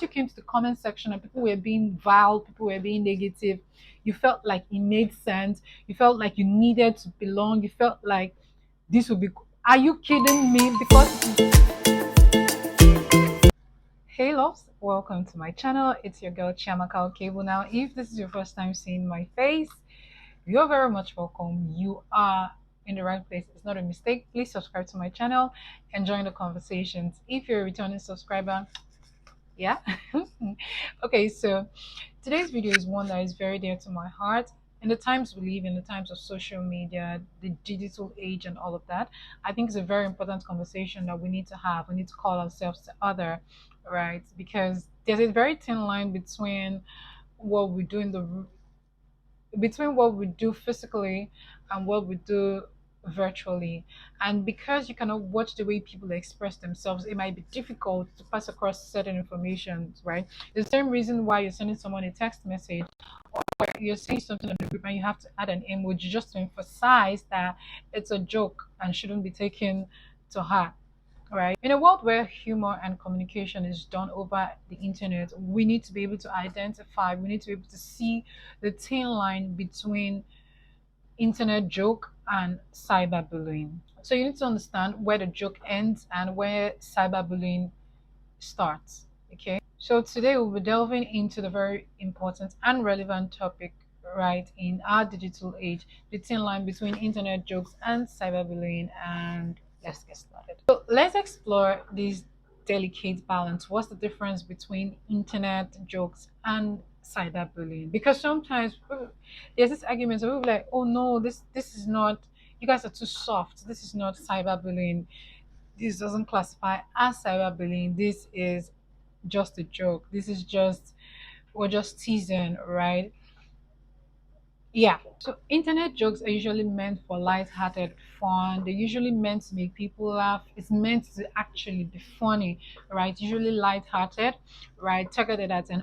You came to the comment section and people were being vile, people were being negative, you felt like it made sense. You felt like you needed to belong. You felt like this would be. Are you kidding me? Because hey loves, welcome to my channel. It's your girl Chiamaka Cable. Now, if this is your first time seeing my face, you're very much welcome. You are in the right place. It's not a mistake. Please subscribe to my channel and join the conversations. If you're a returning subscriber, yeah. Okay, so today's video is one that is very dear to my heart. In the times we live in, the times of social media, the digital age, and all of that, I think it's a very important conversation that we need to have. We need to call ourselves to other, right? Because there's a very thin line what we do in the between what we do physically and what we do virtually. And because you cannot watch the way people express themselves, it might be difficult to pass across certain information, right? The same reason why you're sending someone a text message, you're saying something on the group and you have to add an emoji just to emphasize that it's a joke and shouldn't be taken to heart, right? In a world where humor and communication is done over the internet, we need to be able to identify, we need to be able to see the thin line between internet joke and cyberbullying. So you need to understand where the joke ends and where cyberbullying starts. Okay. So today we'll be delving into the very important and relevant topic, right, in our digital age, the thin line between internet jokes and cyberbullying. And let's get started. So let's explore this delicate balance. What's the difference between internet jokes and cyberbullying? Because sometimes there's this argument where people are like, oh no, this is not, you guys are too soft. This is not cyberbullying. This doesn't classify as cyberbullying. This is just a joke. This is just, we're just teasing, right? Yeah. So internet jokes are usually meant for light-hearted fun. They're usually meant to make people laugh. It's meant to actually be funny, right? Usually light-hearted, right? Targeted at an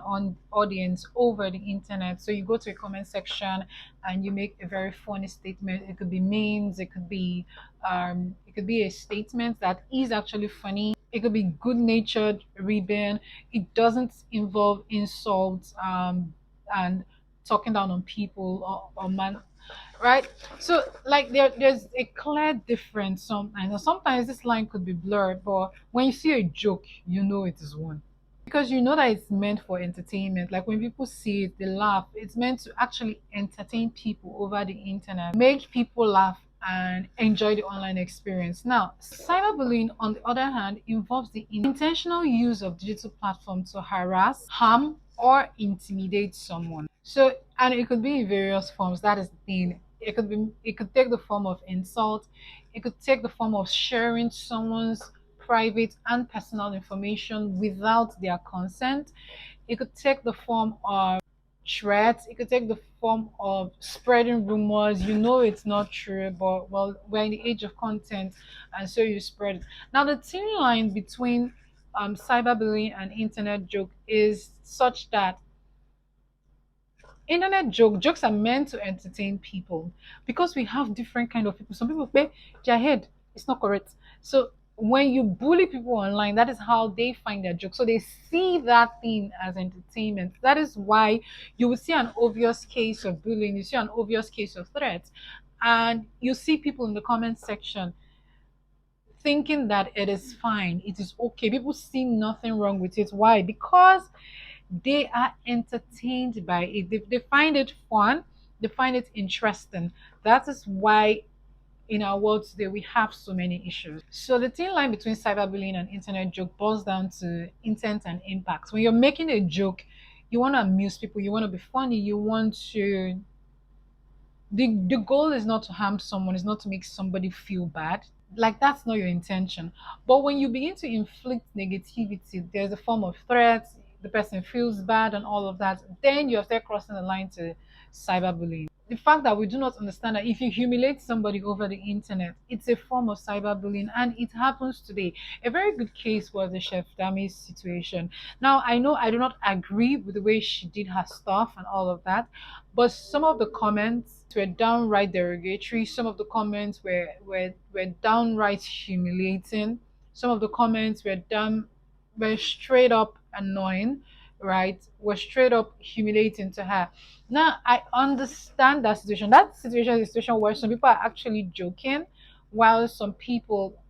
audience over the internet. So you go to a comment section and you make a very funny statement. It could be memes. It could be a statement that is actually funny. It could be good-natured ribbon. It doesn't involve insults and talking down on people or man, right? So like there's a clear difference. Sometimes this line could be blurred, but when you see a joke, you know it is one, because you know that it's meant for entertainment. Like when people see it, they laugh. It's meant to actually entertain people over the internet, make people laugh and enjoy the online experience. Now, cyberbullying, on the other hand, involves the intentional use of digital platforms to harass, harm, or intimidate someone. So, and it could be in various forms. That is the thing. It could take the form of insult. It could take the form of sharing someone's private and personal information without their consent. It could take the form of threats. It could take the form of spreading rumors. You know it's not true, but well, we're in the age of content, and so you spread it. Now, the thin line between cyberbullying and internet joke is such that jokes are meant to entertain people, because we have different kind of people. Some people pay their head, it's not correct. So when you bully people online, that is how they find their joke. So they see that thing as entertainment. That is why you will see an obvious case of bullying, you see an obvious case of threats, and you see people in the comment section thinking that it is fine, it is okay. People see nothing wrong with it. Why? Because they are entertained by it. They find it fun, they find it interesting. That is why in our world today we have so many issues. So the thin line between cyberbullying and internet joke boils down to intent and impact. When you're making a joke, you want to amuse people, you want to be funny, you want to, the goal is not to harm someone, it's not to make somebody feel bad. Like that's not your intention. But when you begin to inflict negativity, there's a form of threat, the person feels bad and all of that, then you start crossing the line to cyberbullying. The fact that we do not understand that if you humiliate somebody over the internet, it's a form of cyberbullying, and it happens today. A very good case was the Chef Dami's situation. Now, I know I do not agree with the way she did her stuff and all of that, but some of the comments were downright derogatory. Some of the comments were downright humiliating. Some of the comments were straight up annoying, right, was straight up humiliating to her. Now I understand that situation. That situation is a situation where some people are actually joking, while some people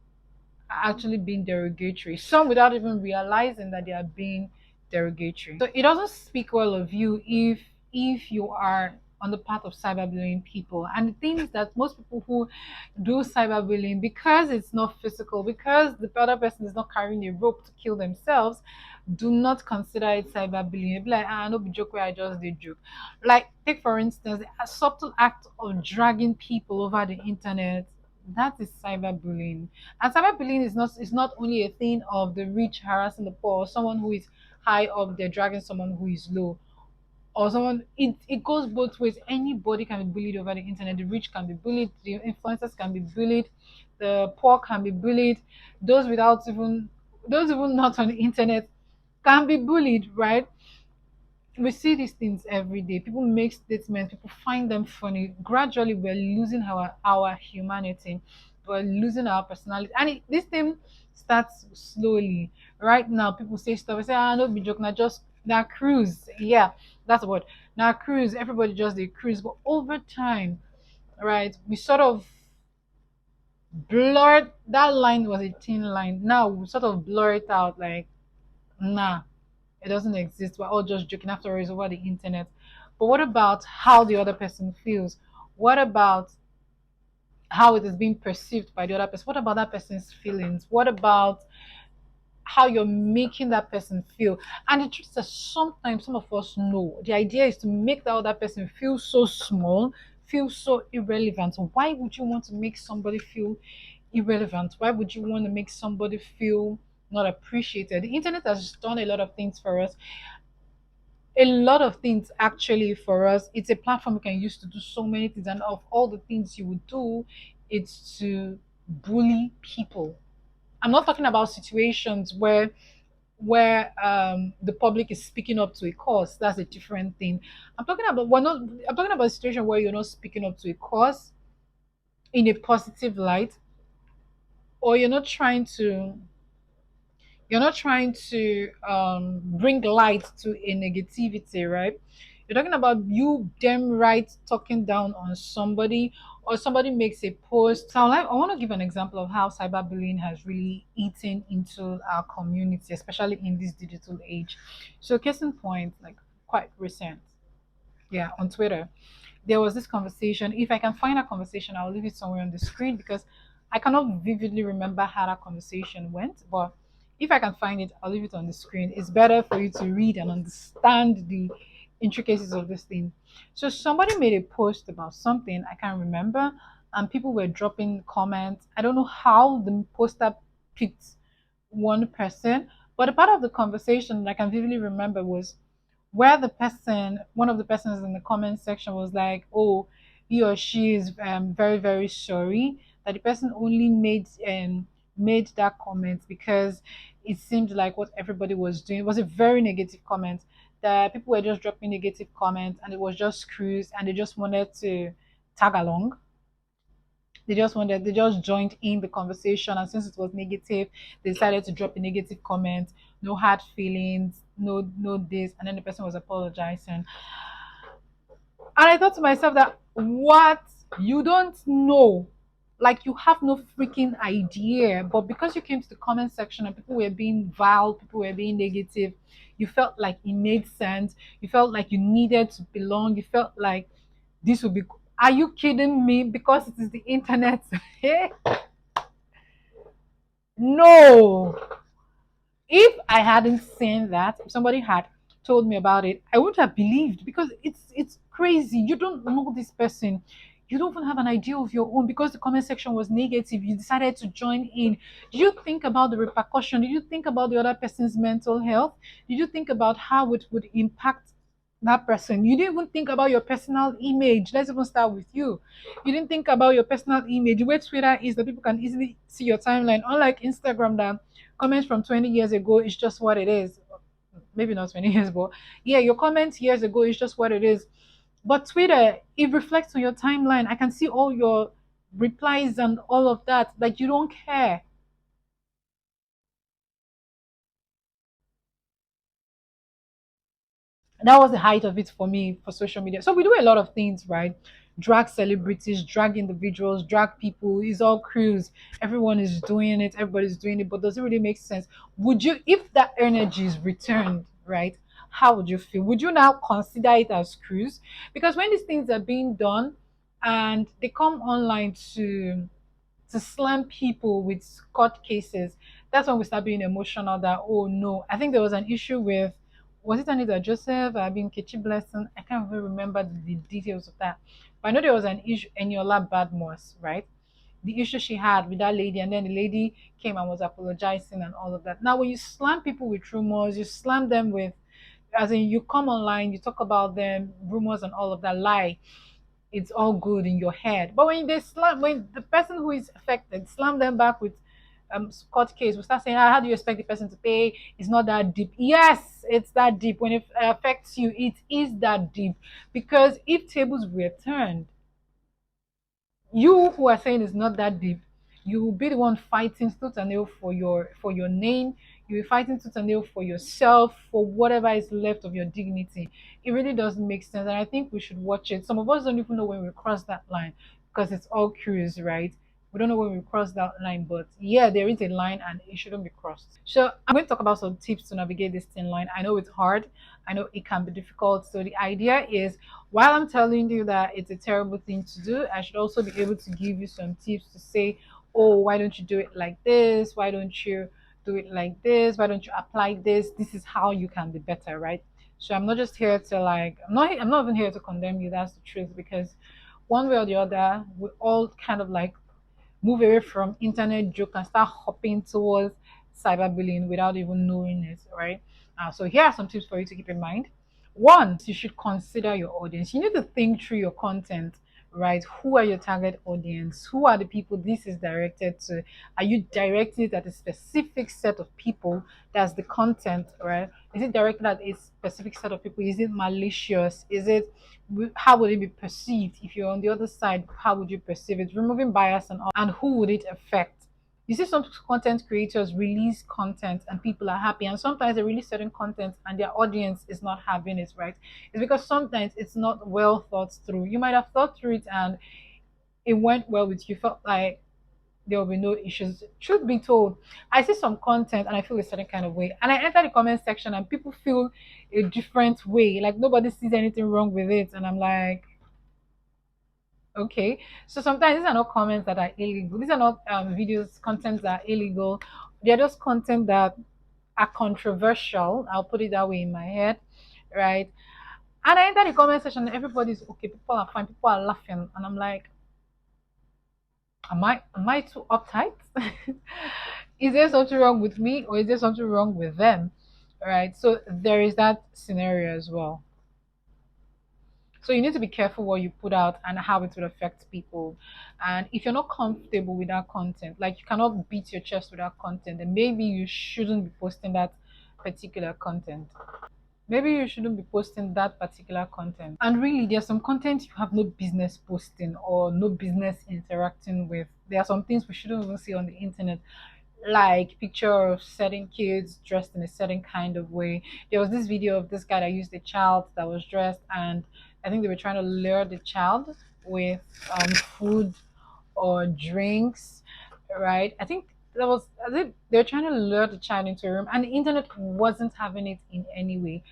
are actually being derogatory. Some without even realizing that they are being derogatory. So it doesn't speak well of you if you are on the path of cyberbullying people. And the thing is that most people who do cyberbullying, because it's not physical, because the other person is not carrying a rope to kill themselves, do not consider it cyberbullying. Be like, no be joke where I just did joke. Like, take for instance, a subtle act of dragging people over the internet. That is cyberbullying. And cyberbullying is not only a thing of the rich harassing the poor, or someone who is high up there dragging someone who is low, or someone. It goes both ways. Anybody can be bullied over the internet. The rich can be bullied, the influencers can be bullied, the poor can be bullied, those without even those even not on the internet can be bullied, right? We see these things every day. People make statements, people find them funny. Gradually, we're losing our humanity, we're losing our personality, and this thing starts slowly. Right now, people say stuff. I say, no be joke, now just now cruise. Yeah, that's what now cruise. Everybody just they cruise, but over time, right, we sort of blurred that line was a thin line. Now we sort of blur it out like, nah, it doesn't exist. We're all just joking. After all, it's over the internet. But what about how the other person feels? What about how it is being perceived by the other person? What about that person's feelings? What about how you're making that person feel? And the truth is that sometimes some of us know the idea is to make that other person feel so small, feel so irrelevant. Why would you want to make somebody feel irrelevant? Why would you want to make somebody feel not appreciated? The internet has done a lot of things for us, a lot of things actually for us. It's a platform we can use to do so many things, and of all the things you would do, it's to bully people. I'm not talking about situations where the public is speaking up to a cause. That's a different thing. I'm talking about a situation where you're not speaking up to a cause in a positive light, or you're not trying to bring light to a negativity, right? You're talking about you damn right talking down on somebody, or somebody makes a post. So I want to give an example of how cyberbullying has really eaten into our community, especially in this digital age. So case in point, like quite recent, yeah, on Twitter, there was this conversation. If I can find a conversation, I'll leave it somewhere on the screen because I cannot vividly remember how that conversation went. But if I can find it, I'll leave it on the screen. It's better for you to read and understand the intricacies of this thing. So somebody made a post about something I can't remember, and people were dropping comments. I don't know how the poster picked one person, but a part of the conversation that I can vividly remember was where one of the persons in the comment section was like, oh, he or she is very, very sorry that the person only made that comment because it seemed like what everybody was doing was a very negative comment. That people were just dropping negative comments and it was just cruise and they just wanted to tag along. They just joined in the conversation, and since it was negative, they decided to drop a negative comment. No hard feelings, no this, and then the person was apologizing. And I thought to myself that what, you don't know, like you have no freaking idea, but because you came to the comment section and people were being vile, people were being negative, you felt like it made sense. You felt like you needed to belong. You felt like this would be. Are you kidding me? Because it is the internet. No. If I hadn't seen that, if somebody had told me about it, I wouldn't have believed because it's crazy. You don't know this person. You don't even have an idea of your own because the comment section was negative. You decided to join in. Did you think about the repercussion? Did you think about the other person's mental health? Did you think about how it would impact that person? You didn't even think about your personal image. Let's even start with you. You didn't think about your personal image. The way Twitter is that people can easily see your timeline, unlike Instagram that comments from 20 years ago is just what it is. Maybe not 20 years, but yeah, your comments years ago is just what it is. But Twitter, it reflects on your timeline. I can see all your replies and all of that. Like you don't care. That was the height of it for me for social media. So we do a lot of things, right? Drag celebrities, drag individuals, drag people. It's all crews. Everyone is doing it. Everybody's doing it. But does it really make sense? Would you, if that energy is returned, right? How would you feel? Would you now consider it as crews? Because when these things are being done and they come online to slam people with court cases, that's when we start being emotional that, oh no. I think there was an issue with, was it Anita Joseph? I mean, Kechi Blessing. I can't even remember the details of that. But I know there was an issue, Eniola Badmos, right? The issue she had with that lady, and then the lady came and was apologizing and all of that. Now, when you slam people with rumors, you slam them with, as in, you come online, you talk about them, rumors and all of that, lie, it's all good in your head. But when they slam, when the person who is affected slam them back with court case, we start saying, how do you expect the person to pay? It's not that deep. Yes, it's that deep. When it affects you, it is that deep. Because if tables were turned, you who are saying it's not that deep, you will be the one fighting tooth and nail for your name. You'll be fighting tooth and nail for yourself, for whatever is left of your dignity. It really doesn't make sense, and I think we should watch it. Some of us don't even know when we cross that line because it's all curious, right? We don't know when we cross that line, but yeah, there is a line and it shouldn't be crossed. So I'm going to talk about some tips to navigate this thin line. I know it's hard. I know it can be difficult. So the idea is, while I'm telling you that it's a terrible thing to do, I should also be able to give you some tips to say, oh, why don't you do it like this? Why don't you do it like this? Why don't you apply this? This is how you can be better, right? So I'm not just here to like, I'm not even here to condemn you. That's the truth, because one way or the other, we all kind of like move away from internet joke and start hopping towards cyberbullying without even knowing it, right? So here are some tips for you to keep in mind. One, you should consider your audience. You need to think through your content, right? Who are your target audience? Who are the people this is directed to? Are you directing it at a specific set of people? That's the content, right? Is it directed at a specific set of people? Is it malicious? Is it, how would it be perceived? If you're on the other side, how would you perceive it? Removing bias and all, and who would it affect? You see, some content creators release content and people are happy, and sometimes they release certain content and their audience is not having it, right? It's because sometimes it's not well thought through. You might have thought through it and it went well with you, felt like there will be no issues. Truth be told, I see some content and I feel a certain kind of way, and I enter the comment section and people feel a different way, like nobody sees anything wrong with it, and I'm like, okay. So sometimes these are not comments that are illegal. These are not videos, content that are illegal. They're just content that are controversial. I'll put it that way in my head, right? And I enter the comment section and everybody's okay. People are fine. People are laughing, and I'm like, am I too uptight? Is there something wrong with me, or is there something wrong with them? Right. So there is that scenario as well. So you need to be careful what you put out and how it will affect people. And if you're not comfortable with that content, like you cannot beat your chest with that content, then maybe you shouldn't be posting that particular content. Maybe you shouldn't be posting that particular content. And really, there's some content you have no business posting or no business interacting with. There are some things we shouldn't even see on the internet, like picture of certain kids dressed in a certain kind of way. There was this video of this guy that used a child that was dressed, and I think they were trying to lure the child with food or drinks, right? I think that was, I think they were trying to lure the child into a room, and the internet wasn't having it in any way.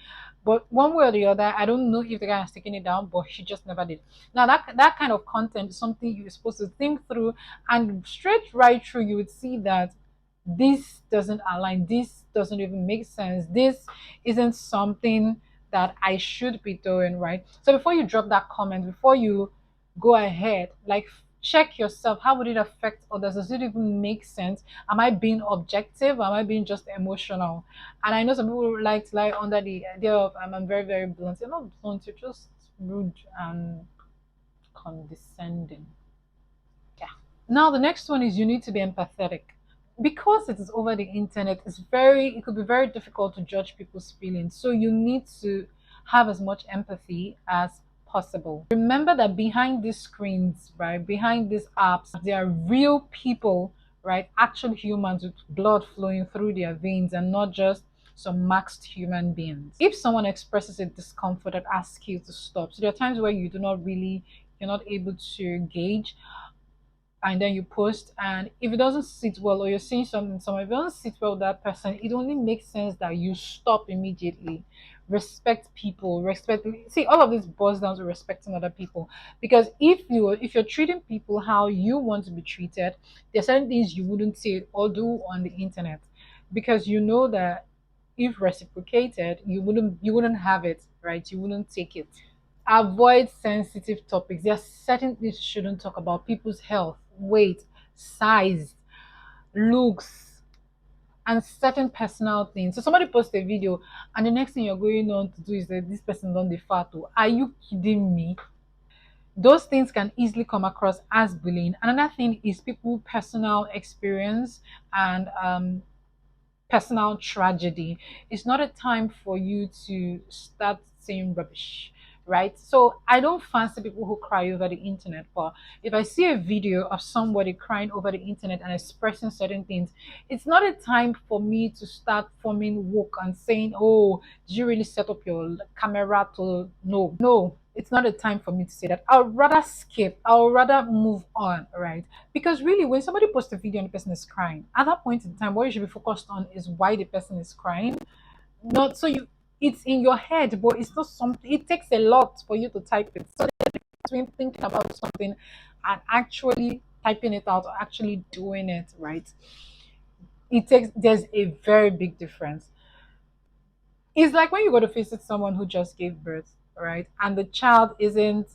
But one way or the other, I don't know if the guy has taken it down, but he just never did. Now that kind of content is something you're supposed to think through, and straight right through, you would see that this doesn't align, this doesn't even make sense, this isn't something that I should be doing, right? So before you drop that comment, before you go ahead, like, check yourself. How would it affect others? Does it even make sense? Am I being objective? Am I being just emotional? And I know some people like to lie under the idea of I'm very, very blunt. You're not blunt, you're just rude and condescending. Yeah. Now the next one is, you need to be empathetic. Because it is over the internet, it could be very difficult to judge people's feelings. So you need to have as much empathy as possible. Remember that behind these screens, right, behind these apps, there are real people, right, actual humans with blood flowing through their veins, and not just some maxed human beings. If someone expresses a discomfort and asks you to stop, so there are times where you do not really, you're not able to gauge, and then you post, and if it doesn't sit well, or you're seeing something somewhere, if it doesn't sit well with that person, it only makes sense that you stop immediately. Respect people, respect, see, all of this boils down to respecting other people. Because if you're treating people how you want to be treated, there are certain things you wouldn't say or do on the internet, because you know that if reciprocated, you wouldn't have it, right? You wouldn't take it. Avoid sensitive topics. There are certain things you shouldn't talk about: people's health, weight, size, looks, and certain personal things. So somebody posts a video, and the next thing you're going on to do is that this person done the fat. Oh, are you kidding me? Those things can easily come across as bullying. Another thing is people personal experience and personal tragedy. It's not a time for you to start saying rubbish, right? So I don't fancy people who cry over the internet. But if I see a video of somebody crying over the internet and expressing certain things, it's not a time for me to start forming woke and saying, "Oh, did you really set up your camera to?" No, it's not a time for me to say that. I'll rather skip. I'll rather move on, right? Because really, when somebody posts a video and the person is crying, at that point in time, what you should be focused on is why the person is crying. Not so you, it's in your head, but it's not something, it takes a lot for you to type it. So between thinking about something and actually typing it out or actually doing it, right? There's a very big difference. It's like when you go to visit someone who just gave birth, right? And the child isn't,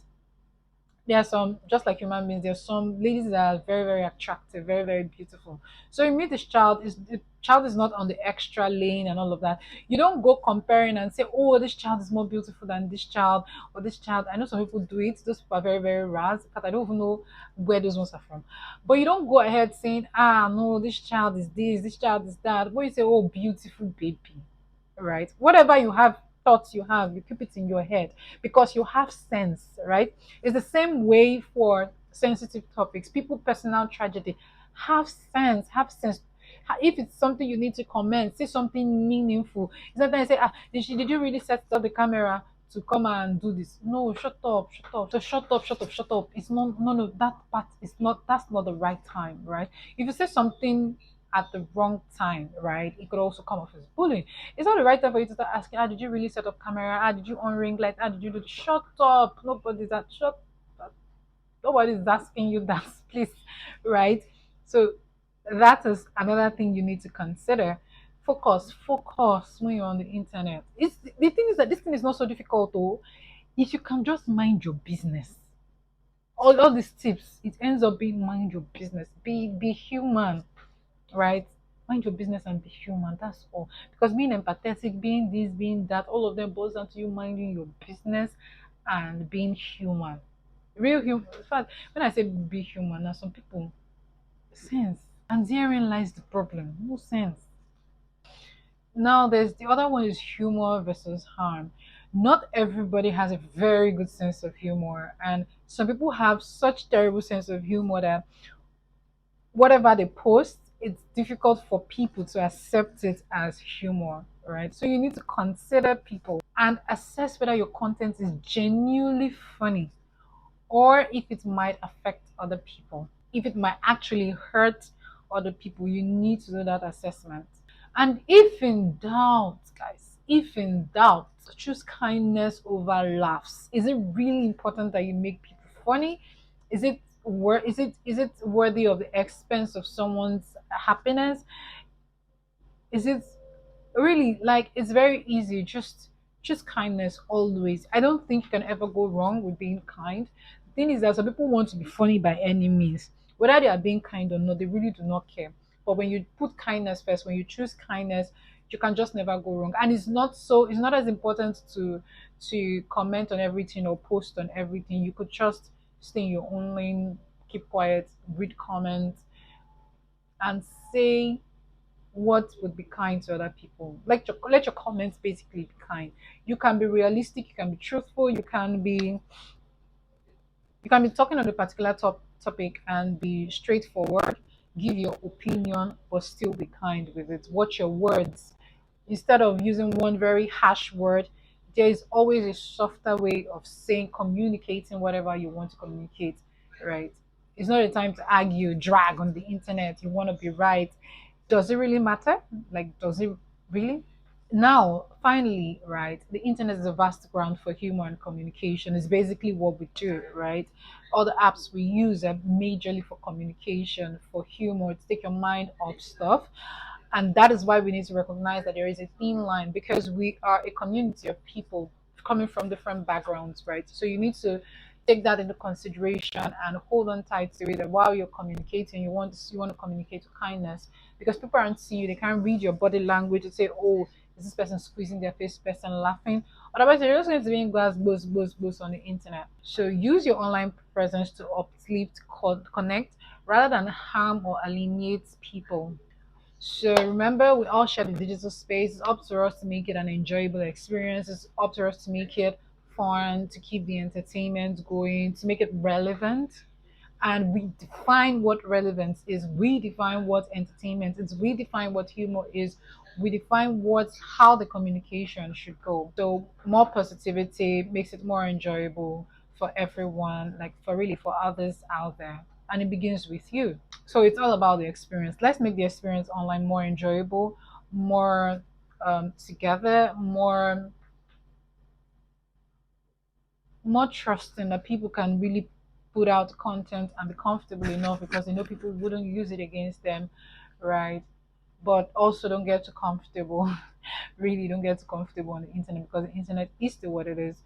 there are some, just like human beings, there's some ladies that are very, very attractive, very, very beautiful. So you meet this child, is the child is not on the extra lane and all of that. You don't go comparing and say, "Oh, this child is more beautiful than this child," or "This child." I know some people do it. Those people are very, very rare. In fact, I don't even know where those ones are from. But you don't go ahead saying, "Ah, no, this child is this child is that." But you say, "Oh, beautiful baby," right? Whatever you have, thoughts you have, you keep it in your head because you have sense, right? It's the same way for sensitive topics, people, personal tragedy. Have sense, have sense. If it's something you need to comment, say something meaningful. It's not that I say, "Ah, did you really set up the camera to come and do this?" No, shut up, shut up. So shut up, shut up, shut up. It's not, no, no, that part is not, that's not the right time, right? If you say something at the wrong time, right, it could also come off as bullying. It's not the right time for you to start asking, "Ah, did you really set up camera? Ah, did you on ring light? Ah, did you do this?" Shut up. Nobody's that, shut up. Nobody's asking you that, please, right? So that is another thing you need to consider. Focus when you're on the internet. It's the thing is that this thing is not so difficult though. If you can just mind your business. All these tips, it ends up being mind your business. Be human, right? Mind your business and be human. That's all. Because being empathetic, being this, being that, all of them boils down to you minding your business and being human. Real human. In fact, when I say be human, now some people sense. And therein lies the problem. No sense. Now there's the other one is humor versus harm. Not everybody has a very good sense of humor, and some people have such terrible sense of humor that whatever they post, it's difficult for people to accept it as humor, right? So you need to consider people and assess whether your content is genuinely funny or if it might affect other people, if it might actually hurt other people. You need to do that assessment. And if in doubt, guys, if in doubt, choose kindness over laughs. Is it really important that you make people funny? Is it worthy of the expense of someone's happiness? Is it really, like, it's very easy, just choose kindness always. I don't think you can ever go wrong with being kind. The thing is that some people want to be funny by any means, whether they are being kind or not, they really do not care. But when you put kindness first, when you choose kindness, you can just never go wrong. And it's not as important to comment on everything or post on everything. You could just stay in your own lane, keep quiet, read comments, and say what would be kind to other people. Let your comments basically be kind. You can be realistic, you can be truthful, you can be talking on a particular topic and be straightforward, give your opinion, but still be kind with it. Watch your words. Instead of using one very harsh word, there is always a softer way of saying, communicating whatever you want to communicate, right? It's not a time to argue, drag on the internet. You want to be right. Does it really matter? Like, does it really? Now, finally, right, the internet is a vast ground for humor and communication. It's basically what we do, right? All the apps we use are majorly for communication, for humor, to take your mind off stuff. And that is why we need to recognize that there is a thin line, because we are a community of people coming from different backgrounds, right? So you need to take that into consideration and hold on tight to it. That while you're communicating, you want to communicate with kindness, because people aren't seeing you. They can't read your body language and say, "Oh, is this person squeezing their face, person laughing?" Otherwise, you're just going to be in glass, boost on the internet. So use your online presence to uplift, connect, rather than harm or alienate people. So remember, we all share the digital space. It's up to us to make it an enjoyable experience. It's up to us to make it fun, to keep the entertainment going, to make it relevant. And we define what relevance is. We define what entertainment is. We define what humor is. We define what how the communication should go. So more positivity makes it more enjoyable for everyone, like for really for others out there. And it begins with you. So it's all about the experience. Let's make the experience online more enjoyable, more together, more trusting, that people can really put out content and be comfortable enough, because they know people wouldn't use it against them, right? But also don't get too comfortable. Really don't get too comfortable on the internet, because the internet is still what it is,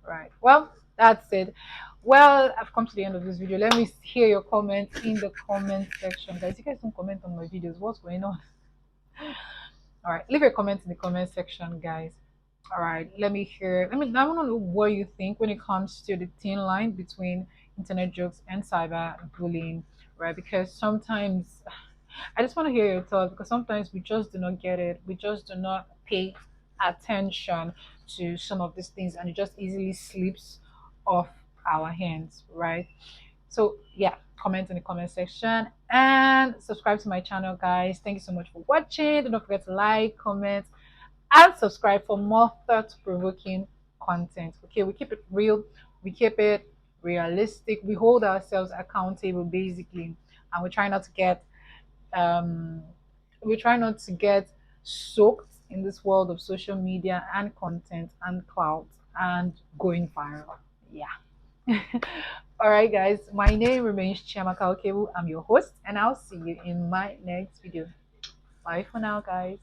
right? Well, that's it. Well, I've come to the end of this video. Let me hear your comments in the comment section, guys. You guys don't comment on my videos. What's going on? All right, leave your comments in the comment section, guys. All right, let me hear. I want to know what you think when it comes to the thin line between internet jokes and cyber bullying, right? Because sometimes I just want to hear your thoughts, because sometimes we just do not get it. We just do not pay attention to some of these things, and it just easily slips off our hands, right? So yeah, comment in the comment section and subscribe to my channel, guys. Thank you so much for watching. Don't forget to like, comment, and subscribe for more thought-provoking content. Okay, we keep it real, we keep it realistic, we hold ourselves accountable basically, and um we try not to get soaked in this world of social media and content and clout and going viral. Yeah. All right, guys, my name remains Chiamaka Okebu. I'm your host, and I'll see you in my next video. Bye for now, guys.